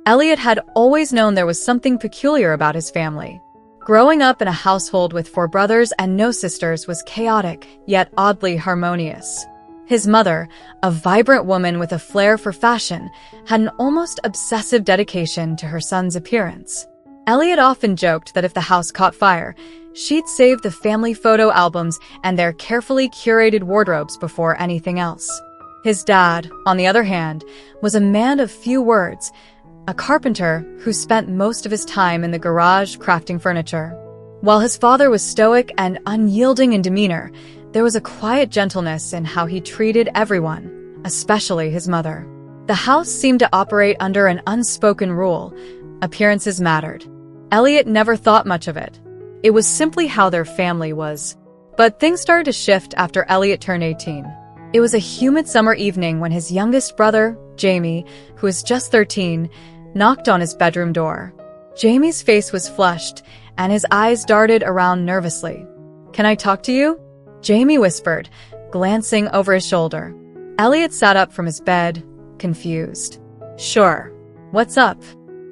Elliot had always known there was something peculiar about his family. Growing up in a household with 4 brothers and no sisters was chaotic, yet oddly harmonious. His mother, a vibrant woman with a flair for fashion, had an almost obsessive dedication to her son's appearance. Elliot often joked that if the house caught fire, she'd save the family photo albums and their carefully curated wardrobes before anything else. His dad, on the other hand, was a man of few words, a carpenter who spent most of his time in the garage crafting furniture. While his father was stoic and unyielding in demeanor, there was a quiet gentleness in how he treated everyone, especially his mother. The house seemed to operate under an unspoken rule: appearances mattered. Elliot never thought much of it. It was simply how their family was. But things started to shift after Elliot turned 18. It was a humid summer evening when his youngest brother, Jamie, who was just 13, knocked on his bedroom door. Jamie's face was flushed, and his eyes darted around nervously. "Can I talk to you?" Jamie whispered, glancing over his shoulder. Elliot sat up from his bed, confused. "Sure. What's up?"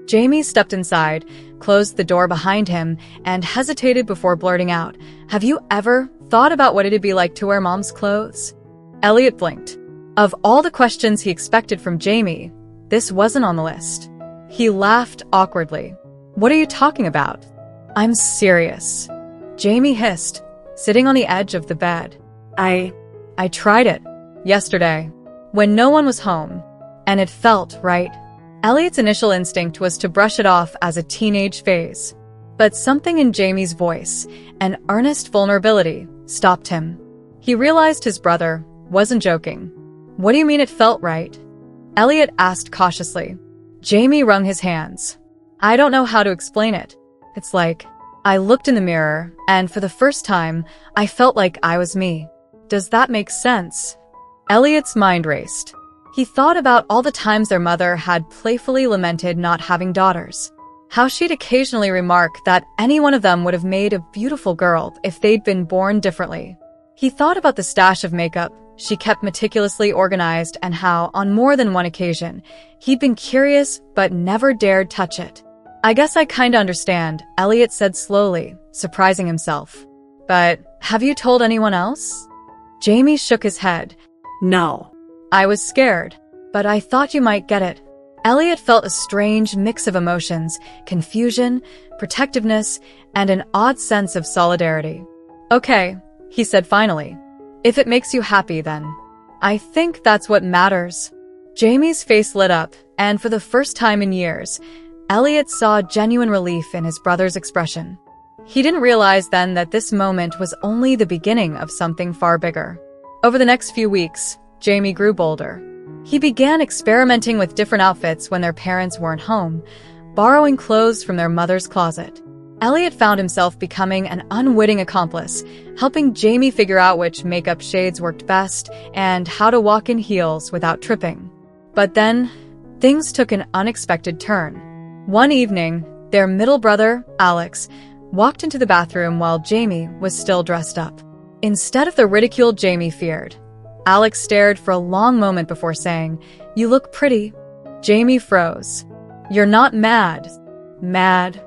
Jamie stepped inside, closed the door behind him, and hesitated before blurting out, "Have you ever thought about what it'd be like to wear mom's clothes?" Elliot blinked. Of all the questions he expected from Jamie, this wasn't on the list. He laughed awkwardly. "What are you talking about?" "I'm serious," Jamie hissed, sitting on the edge of the bed. I tried it yesterday, when no one was home, and it felt right." Elliot's initial instinct was to brush it off as a teenage phase. But something in Jamie's voice, an earnest vulnerability, stopped him. He realized his brother wasn't joking. "What do you mean it felt right?" Elliot asked cautiously. Jamie wrung his hands. "I don't know how to explain it. It's like, I looked in the mirror, and for the first time, I felt like I was me. Does that make sense?" Elliot's mind raced. He thought about all the times their mother had playfully lamented not having daughters. How she'd occasionally remark that any one of them would have made a beautiful girl if they'd been born differently. He thought about the stash of makeup she kept meticulously organized and how, on more than one occasion, he'd been curious but never dared touch it. "I guess I kinda understand," Elliot said slowly, surprising himself. "But have you told anyone else?" Jamie shook his head. "No. I was scared, but I thought you might get it." Elliot felt a strange mix of emotions: confusion, protectiveness, and an odd sense of solidarity. "Okay," he said finally. "If it makes you happy, then. I think that's what matters." Jamie's face lit up, and for the first time in years, Elliot saw genuine relief in his brother's expression. He didn't realize then that this moment was only the beginning of something far bigger. Over the next few weeks, Jamie grew bolder. He began experimenting with different outfits when their parents weren't home, borrowing clothes from their mother's closet. Elliot found himself becoming an unwitting accomplice, helping Jamie figure out which makeup shades worked best and how to walk in heels without tripping. But then, things took an unexpected turn. One evening, their middle brother, Alex, walked into the bathroom while Jamie was still dressed up. Instead of the ridicule Jamie feared, Alex stared for a long moment before saying, "You look pretty." Jamie froze. "You're not mad." "Mad?"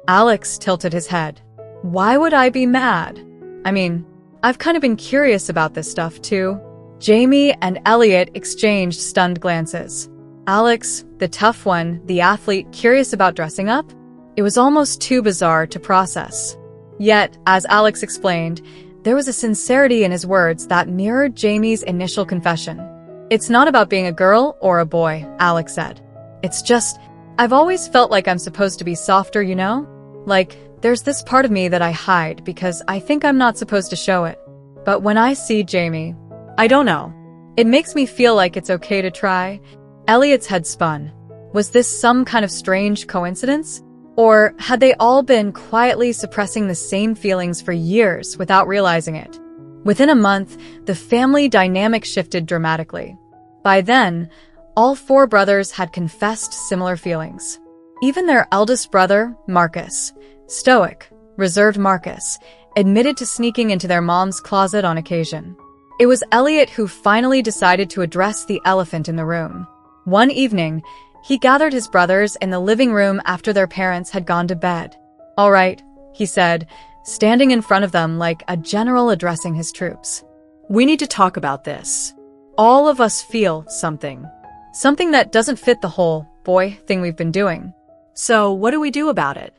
Alex tilted his head. "Why would I be mad? I mean, I've kind of been curious about this stuff too." Jamie and Elliot exchanged stunned glances. Alex, the tough one, the athlete, curious about dressing up? It was almost too bizarre to process. Yet, as Alex explained, there was a sincerity in his words that mirrored Jamie's initial confession. "It's not about being a girl or a boy," Alex said. "It's just, I've always felt like I'm supposed to be softer, you know? Like, there's this part of me that I hide because I think I'm not supposed to show it. But when I see Jamie, I don't know. It makes me feel like it's okay to try." Elliot's head spun. Was this some kind of strange coincidence? Or had they all been quietly suppressing the same feelings for years without realizing it? Within a month, the family dynamic shifted dramatically. By then, all 4 brothers had confessed similar feelings. Even their eldest brother, Marcus, stoic, reserved Marcus, admitted to sneaking into their mom's closet on occasion. It was Elliot who finally decided to address the elephant in the room. One evening, He gathered his brothers in the living room after their parents had gone to bed. "All right," he said, standing in front of them like a general addressing his troops. "We need to talk about this. All of us feel something. Something that doesn't fit the whole boy thing we've been doing. So what do we do about it?"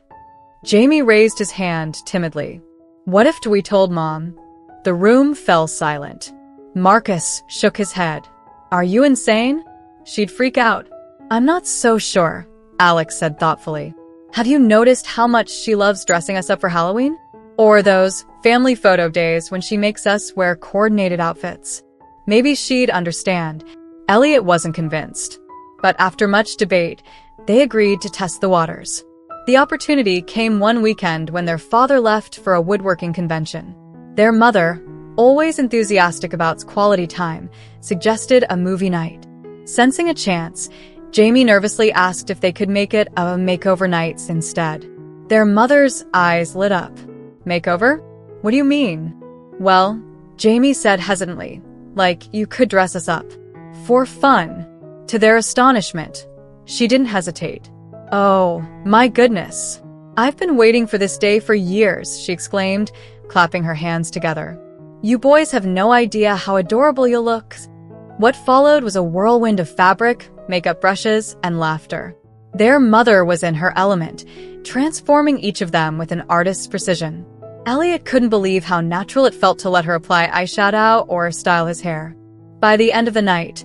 Jamie raised his hand timidly. "What if we told Mom?" The room fell silent. Marcus shook his head. "Are you insane? She'd freak out." "I'm not so sure," Alex said thoughtfully. "Have you noticed how much she loves dressing us up for Halloween? Or those family photo days when she makes us wear coordinated outfits? Maybe she'd understand." Elliot wasn't convinced. But after much debate, they agreed to test the waters. The opportunity came one weekend when their father left for a woodworking convention. Their mother, always enthusiastic about quality time, suggested a movie night. Sensing a chance, Jamie nervously asked if they could make it a makeover nights instead. Their mother's eyes lit up. "Makeover? What do you mean?" "Well," Jamie said hesitantly, "like you could dress us up. For fun." To their astonishment, she didn't hesitate. "Oh, my goodness. I've been waiting for this day for years," she exclaimed, clapping her hands together. "You boys have no idea how adorable you'll look." What followed was a whirlwind of fabric, makeup brushes, and laughter. Their mother was in her element, transforming each of them with an artist's precision. Elliot couldn't believe how natural it felt to let her apply eyeshadow or style his hair. By the end of the night,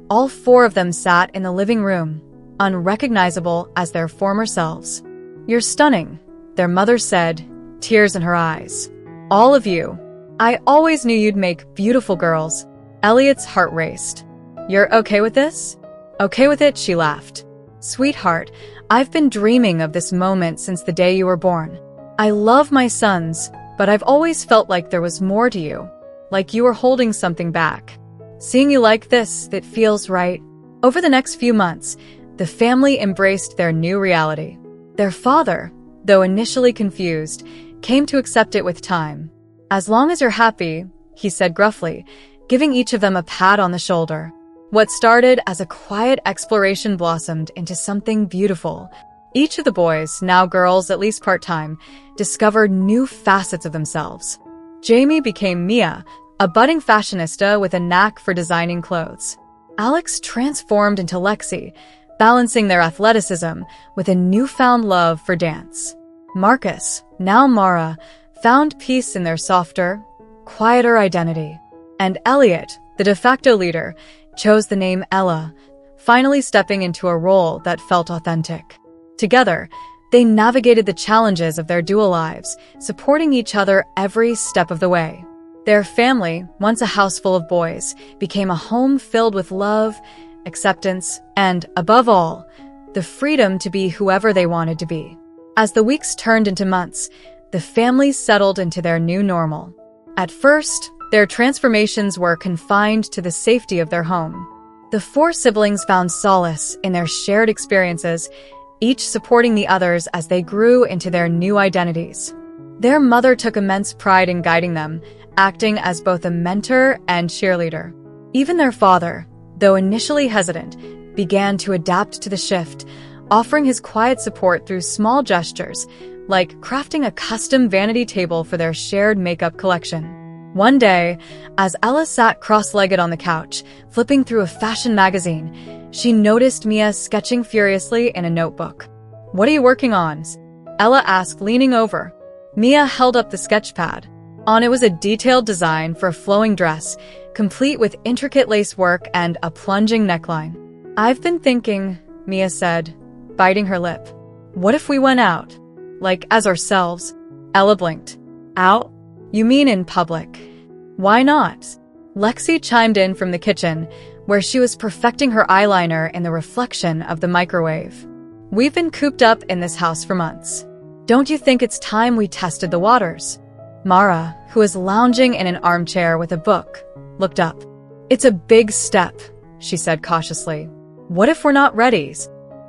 all four of them sat in the living room, unrecognizable as their former selves. "You're stunning," their mother said, tears in her eyes. "All of you. I always knew you'd make beautiful girls." Elliot's heart raced. "You're okay with this?" "Okay with it," she laughed. "Sweetheart, I've been dreaming of this moment since the day you were born. I love my sons, but I've always felt like there was more to you, like you were holding something back. Seeing you like this, it feels right." Over the next few months, the family embraced their new reality. Their father, though initially confused, came to accept it with time. "As long as you're happy," he said gruffly, giving each of them a pat on the shoulder. What started as a quiet exploration blossomed into something beautiful. Each of the boys, now girls at least part-time, discovered new facets of themselves. Jamie became Mia, a budding fashionista with a knack for designing clothes. Alex transformed into Lexi, balancing their athleticism with a newfound love for dance. Marcus, now Mara, found peace in their softer, quieter identity. And Elliot, the de facto leader, chose the name Ella, finally stepping into a role that felt authentic. Together, they navigated the challenges of their dual lives, supporting each other every step of the way. Their family, once a house full of boys, became a home filled with love, acceptance, and, above all, the freedom to be whoever they wanted to be. As the weeks turned into months, the family settled into their new normal. At first, their transformations were confined to the safety of their home. The four siblings found solace in their shared experiences, each supporting the others as they grew into their new identities. Their mother took immense pride in guiding them, acting as both a mentor and cheerleader. Even their father, though initially hesitant, began to adapt to the shift, offering his quiet support through small gestures, like crafting a custom vanity table for their shared makeup collection. One day, as Ella sat cross-legged on the couch, flipping through a fashion magazine, she noticed Mia sketching furiously in a notebook. "What are you working on?" Ella asked, leaning over. Mia held up the sketch pad. On it was a detailed design for a flowing dress, complete with intricate lace work and a plunging neckline. "I've been thinking," Mia said, biting her lip. "What if we went out? Like, as ourselves?" Ella blinked. "Out? You mean in public?" "Why not?" Lexi chimed in from the kitchen, where she was perfecting her eyeliner in the reflection of the microwave. "We've been cooped up in this house for months. Don't you think it's time we tested the waters?" Mara, who was lounging in an armchair with a book, looked up. "It's a big step," she said cautiously. "What if we're not ready?"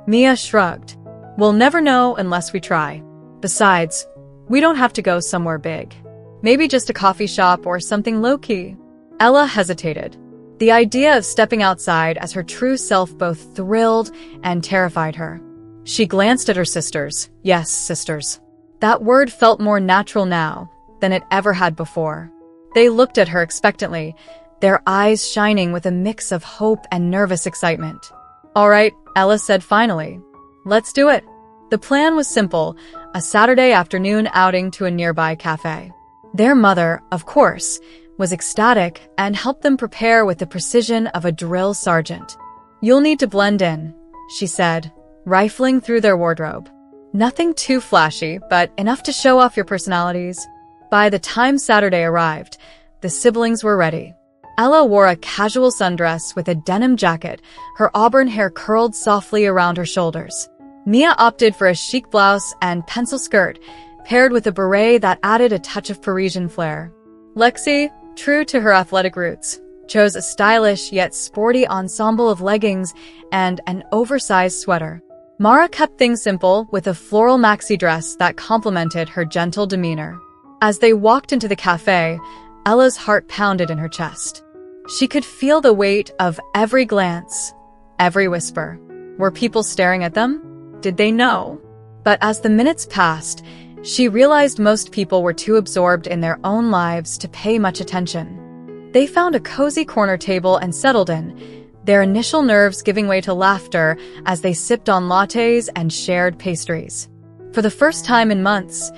Mia shrugged. "We'll never know unless we try. Besides, we don't have to go somewhere big. Maybe just a coffee shop or something low-key." Ella hesitated. The idea of stepping outside as her true self both thrilled and terrified her. She glanced at her sisters. Yes, sisters. That word felt more natural now than it ever had before. They looked at her expectantly, their eyes shining with a mix of hope and nervous excitement. "All right," Ella said finally. "Let's do it." The plan was simple, a Saturday afternoon outing to a nearby cafe. Their mother, of course, was ecstatic and helped them prepare with the precision of a drill sergeant. "You'll need to blend in," she said, rifling through their wardrobe. Nothing too flashy, but enough to show off your personalities. By the time Saturday arrived, the siblings were ready. Ella wore a casual sundress with a denim jacket, her auburn hair curled softly around her shoulders. Mia opted for a chic blouse and pencil skirt, paired with a beret that added a touch of Parisian flair. Lexi, true to her athletic roots, chose a stylish yet sporty ensemble of leggings and an oversized sweater. Mara kept things simple with a floral maxi dress that complemented her gentle demeanor. As they walked into the cafe, Ella's heart pounded in her chest. She could feel the weight of every glance, every whisper. Were people staring at them? Did they know? But as the minutes passed, she realized most people were too absorbed in their own lives to pay much attention. They found a cozy corner table and settled in, their initial nerves giving way to laughter as they sipped on lattes and shared pastries. For the first time in months,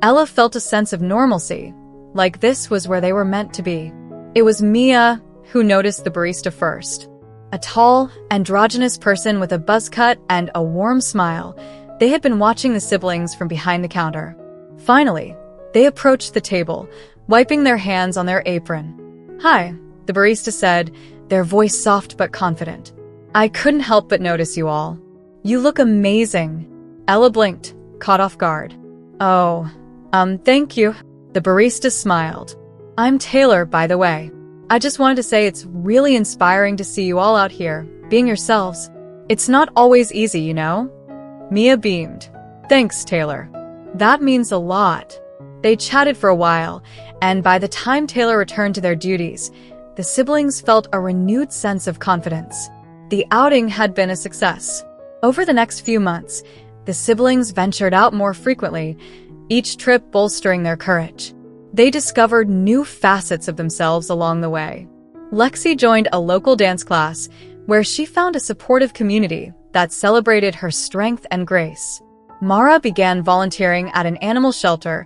Ella felt a sense of normalcy, like this was where they were meant to be. It was Mia who noticed the barista first. A tall, androgynous person with a buzz cut and a warm smile. They had been watching the siblings from behind the counter. Finally, they approached the table, wiping their hands on their apron. "Hi," the barista said, their voice soft but confident. "I couldn't help but notice you all. You look amazing." Ella blinked, caught off guard. "Oh, thank you." The barista smiled. "I'm Taylor, by the way. I just wanted to say it's really inspiring to see you all out here, being yourselves. It's not always easy, you know?" Mia beamed. "Thanks, Taylor. That means a lot." They chatted for a while, and by the time Taylor returned to their duties, the siblings felt a renewed sense of confidence. The outing had been a success. Over the next few months, the siblings ventured out more frequently, each trip bolstering their courage. They discovered new facets of themselves along the way. Lexi joined a local dance class where she found a supportive community that celebrated her strength and grace. Mara began volunteering at an animal shelter,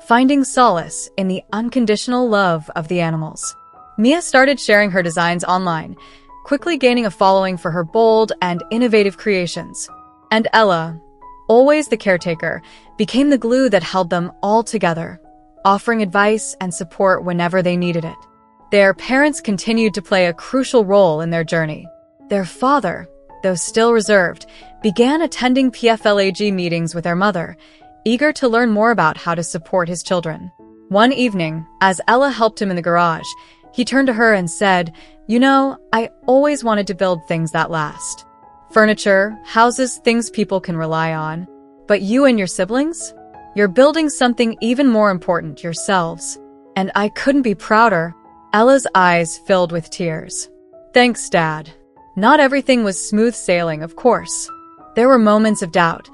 finding solace in the unconditional love of the animals. Mia started sharing her designs online, quickly gaining a following for her bold and innovative creations. And Ella, always the caretaker, became the glue that held them all together, offering advice and support whenever they needed it. Their parents continued to play a crucial role in their journey. Their father, though still reserved, began attending PFLAG meetings with their mother, eager to learn more about how to support his children. One evening, as Ella helped him in the garage, he turned to her and said, "You know, I always wanted to build things that last. Furniture, houses, things people can rely on. But you and your siblings? You're building something even more important, yourselves. And I couldn't be prouder." Ella's eyes filled with tears. "Thanks, Dad." Not everything was smooth sailing, of course. There were moments of doubt,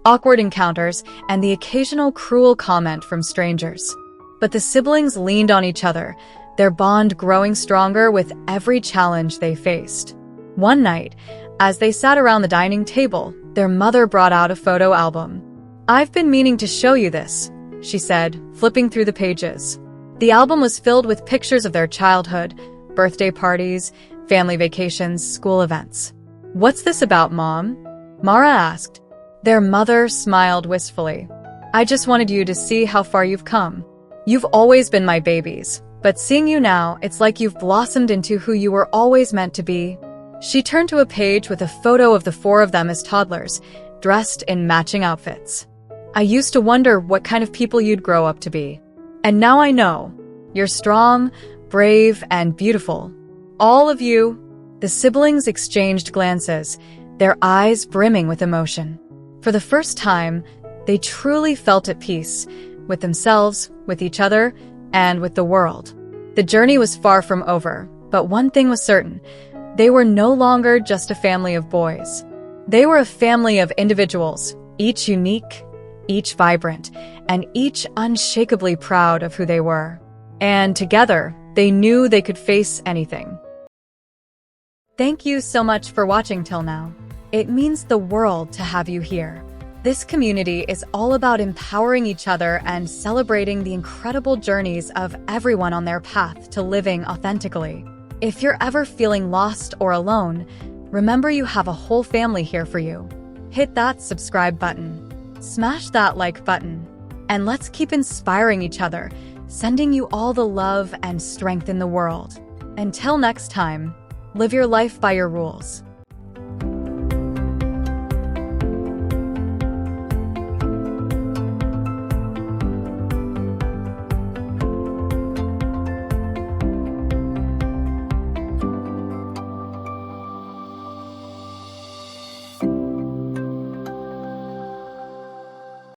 awkward encounters, and the occasional cruel comment from strangers. But the siblings leaned on each other, their bond growing stronger with every challenge they faced. One night, as they sat around the dining table, their mother brought out a photo album. "I've been meaning to show you this," she said, flipping through the pages. The album was filled with pictures of their childhood, birthday parties, family vacations, school events. "What's this about, Mom?" Mara asked. Their mother smiled wistfully. "I just wanted you to see how far you've come. You've always been my babies, but seeing you now, it's like you've blossomed into who you were always meant to be." She turned to a page with a photo of the four of them as toddlers, dressed in matching outfits. "I used to wonder what kind of people you'd grow up to be. And now I know. You're strong, brave, and beautiful. All of you." The siblings exchanged glances, their eyes brimming with emotion. For the first time, they truly felt at peace with themselves, with each other, and with the world. The journey was far from over, But one thing was certain: they were no longer just a family of boys. They were a family of individuals, each unique, each vibrant, and each unshakably proud of who they were. And together, they knew they could face anything. Thank you so much for watching till now. It means the world to have you here. This community is all about empowering each other and celebrating the incredible journeys of everyone on their path to living authentically. If you're ever feeling lost or alone, remember you have a whole family here for you. Hit that subscribe button, smash that like button, and let's keep inspiring each other, sending you all the love and strength in the world. Until next time, live your life by your rules.